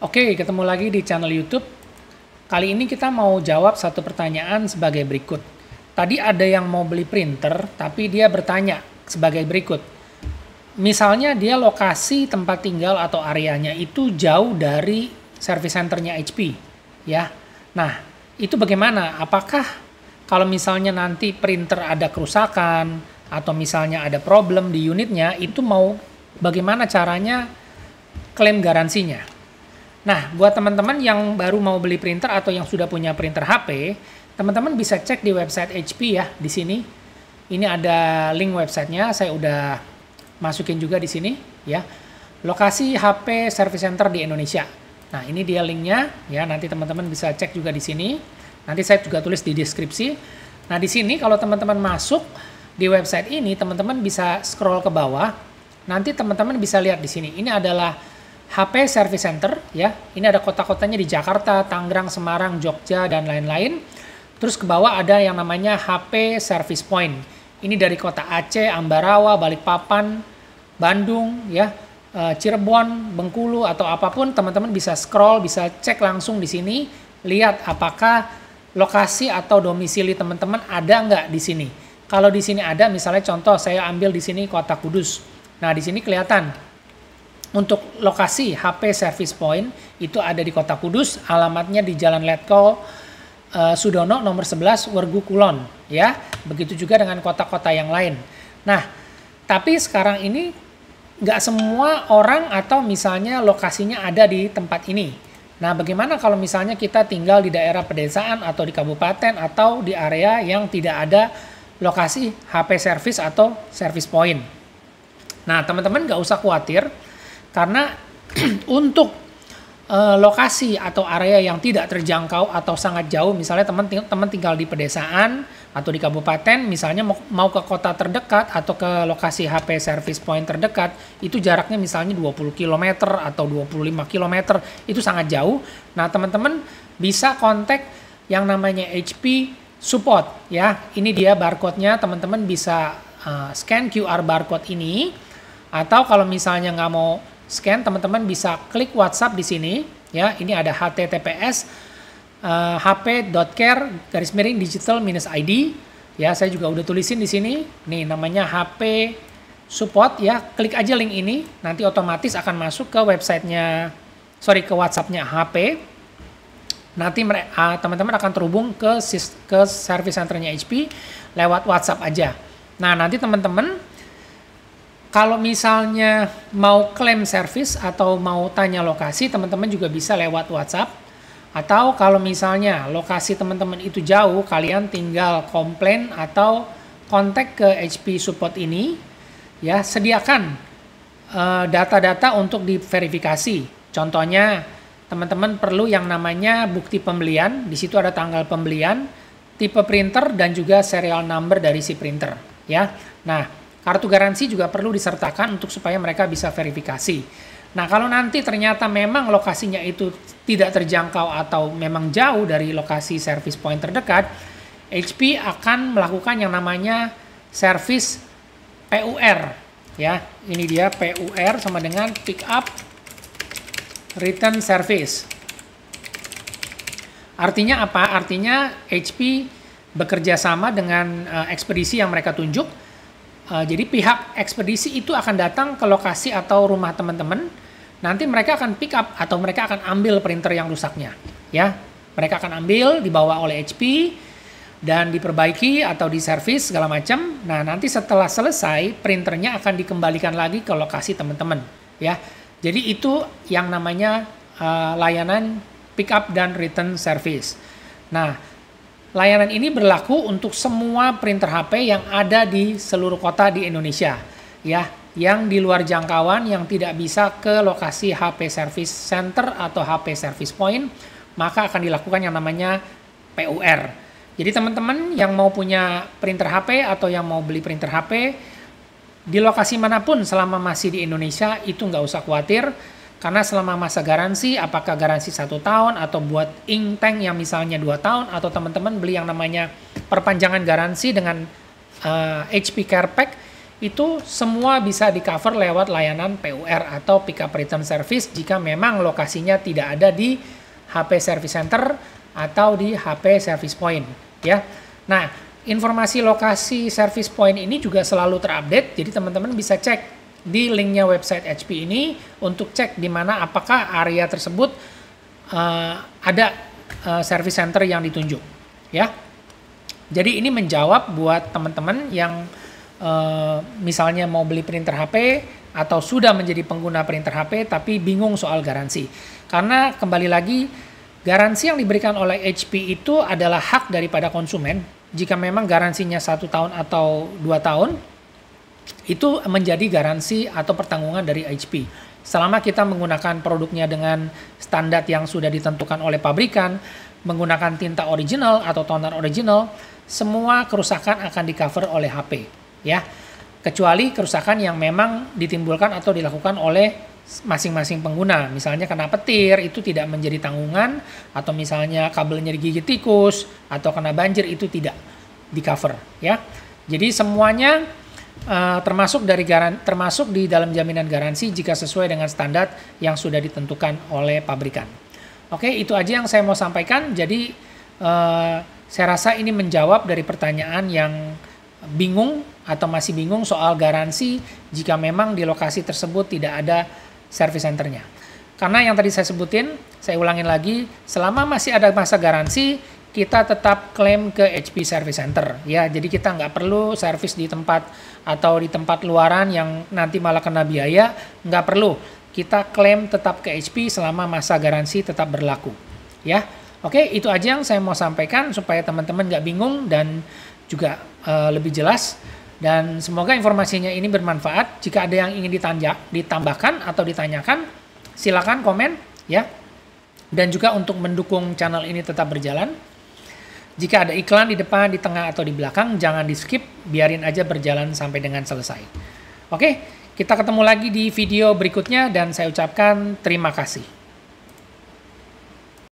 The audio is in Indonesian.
Oke, ketemu lagi di channel YouTube. Kali ini kita mau jawab satu pertanyaan sebagai berikut. Tadi ada yang mau beli printer, tapi dia bertanya sebagai berikut. Misalnya dia lokasi tempat tinggal atau areanya itu jauh dari service centernya HP, ya. Nah, itu bagaimana? Apakah kalau misalnya nanti printer ada kerusakan atau misalnya ada problem di unitnya, itu mau bagaimana caranya klaim garansinya? Nah, buat teman-teman yang baru mau beli printer atau yang sudah punya printer HP, teman-teman bisa cek di website HP ya, di sini. Ini ada link websitenya, saya udah masukin juga di sini ya. Lokasi HP service center di Indonesia. Nah, ini dia linknya ya, nanti teman-teman bisa cek juga di sini. Nanti saya juga tulis di deskripsi. Nah, di sini kalau teman-teman masuk di website ini, teman-teman bisa scroll ke bawah. Nanti teman-teman bisa lihat di sini. Ini adalah HP Service Center ya. Ini ada kota-kotanya di Jakarta, Tangerang, Semarang, Jogja dan lain-lain. Terus ke bawah ada yang namanya HP Service Point. Ini dari kota Aceh, Ambarawa, Balikpapan, Bandung ya, Cirebon, Bengkulu atau apapun, teman-teman bisa scroll, bisa cek langsung di sini, lihat apakah lokasi atau domisili teman-teman ada nggak di sini. Kalau di sini ada, misalnya contoh saya ambil di sini kota Kudus. Nah, di sini kelihatan untuk lokasi HP Service Point itu ada di Kota Kudus, alamatnya di Jalan Letkol Sudono nomor 11 Wergu Kulon ya. Begitu juga dengan kota-kota yang lain. Nah, tapi sekarang ini nggak semua orang atau misalnya lokasinya ada di tempat ini. Nah, bagaimana kalau misalnya kita tinggal di daerah pedesaan atau di kabupaten atau di area yang tidak ada lokasi HP service atau service point. Nah, teman-teman nggak usah khawatir. Karena untuk lokasi atau area yang tidak terjangkau atau sangat jauh, misalnya teman tinggal di pedesaan atau di kabupaten, misalnya mau ke kota terdekat atau ke lokasi HP service point terdekat, itu jaraknya misalnya 20 km atau 25 km, itu sangat jauh. Nah, teman-teman bisa kontak yang namanya HP Support ya. Ini dia barcode-nya, teman-teman bisa scan QR barcode ini, atau kalau misalnya nggak mau scan, teman-teman bisa klik WhatsApp di sini ya. Ini ada https hp.care/digital-id ya. Saya juga udah tulisin di sini. Nih namanya HP Support ya. Klik aja link ini, nanti otomatis akan masuk ke websitenya, ke WhatsApp-nya HP. Nanti teman-teman akan terhubung ke service centernya HP lewat WhatsApp aja. Nah, nanti teman-teman kalau misalnya mau klaim service atau mau tanya lokasi, teman-teman juga bisa lewat WhatsApp. Atau kalau misalnya lokasi teman-teman itu jauh, kalian tinggal komplain atau kontak ke HP Support ini. Ya, sediakan data-data untuk diverifikasi. Contohnya, teman-teman perlu yang namanya bukti pembelian. Di situ ada tanggal pembelian, tipe printer, dan juga serial number dari si printer. Ya, nah. Kartu garansi juga perlu disertakan untuk supaya mereka bisa verifikasi. Nah, kalau nanti ternyata memang lokasinya itu tidak terjangkau atau memang jauh dari lokasi service point terdekat, HP akan melakukan yang namanya service PUR. Ya, ini dia PUR sama dengan pick up return service. Artinya apa? Artinya HP bekerja sama dengan ekspedisi yang mereka tunjuk. Jadi pihak ekspedisi itu akan datang ke lokasi atau rumah teman-teman. Nanti mereka akan pick up atau mereka akan ambil printer yang rusaknya. Ya, mereka akan ambil, dibawa oleh HP dan diperbaiki atau diservis segala macam. Nah, nanti setelah selesai printernya akan dikembalikan lagi ke lokasi teman-teman. Ya, jadi itu yang namanya layanan pick up dan return service. Nah, layanan ini berlaku untuk semua printer HP yang ada di seluruh kota di Indonesia. Ya, yang di luar jangkauan yang tidak bisa ke lokasi HP Service Center atau HP Service Point, maka akan dilakukan yang namanya PUR. Jadi teman-teman yang mau punya printer HP atau yang mau beli printer HP, di lokasi manapun selama masih di Indonesia, itu nggak usah khawatir. Karena selama masa garansi, apakah garansi 1 tahun atau buat ink tank yang misalnya 2 tahun, atau teman-teman beli yang namanya perpanjangan garansi dengan HP Care Pack, itu semua bisa di-cover lewat layanan PUR atau Pick Up Return Service jika memang lokasinya tidak ada di HP Service Center atau di HP Service Point, ya. Nah, informasi lokasi service point ini juga selalu terupdate, jadi teman-teman bisa cek di linknya website HP ini untuk cek di mana apakah area tersebut ada service center yang ditunjuk, ya. Jadi ini menjawab buat teman-teman yang misalnya mau beli printer HP atau sudah menjadi pengguna printer HP tapi bingung soal garansi. Karena kembali lagi, garansi yang diberikan oleh HP itu adalah hak daripada konsumen. Jika memang garansinya 1 tahun atau 2 tahun, itu menjadi garansi atau pertanggungan dari HP. Selama kita menggunakan produknya dengan standar yang sudah ditentukan oleh pabrikan, menggunakan tinta original atau toner original, semua kerusakan akan di-cover oleh HP, ya. Kecuali kerusakan yang memang ditimbulkan atau dilakukan oleh masing-masing pengguna. Misalnya kena petir, itu tidak menjadi tanggungan, atau misalnya kabelnya digigit tikus, atau kena banjir, itu tidak di-cover, ya. Jadi semuanya termasuk di dalam jaminan garansi jika sesuai dengan standar yang sudah ditentukan oleh pabrikan. Oke, itu aja yang saya mau sampaikan. Jadi saya rasa ini menjawab dari pertanyaan yang bingung atau masih bingung soal garansi jika memang di lokasi tersebut tidak ada service centernya. Karena yang tadi saya sebutin, saya ulangin lagi, selama masih ada masa garansi, kita tetap klaim ke HP Service Center, ya. Jadi kita nggak perlu servis di tempat atau di tempat luaran yang nanti malah kena biaya, nggak perlu. Kita klaim tetap ke HP selama masa garansi tetap berlaku, ya. Oke, itu aja yang saya mau sampaikan supaya teman-teman nggak bingung dan juga lebih jelas. Dan semoga informasinya ini bermanfaat. Jika ada yang ingin ditambahkan atau ditanyakan, silakan komen, ya. Dan juga untuk mendukung channel ini tetap berjalan, jika ada iklan di depan, di tengah, atau di belakang, jangan di skip, biarin aja berjalan sampai dengan selesai. Oke, kita ketemu lagi di video berikutnya dan saya ucapkan terima kasih.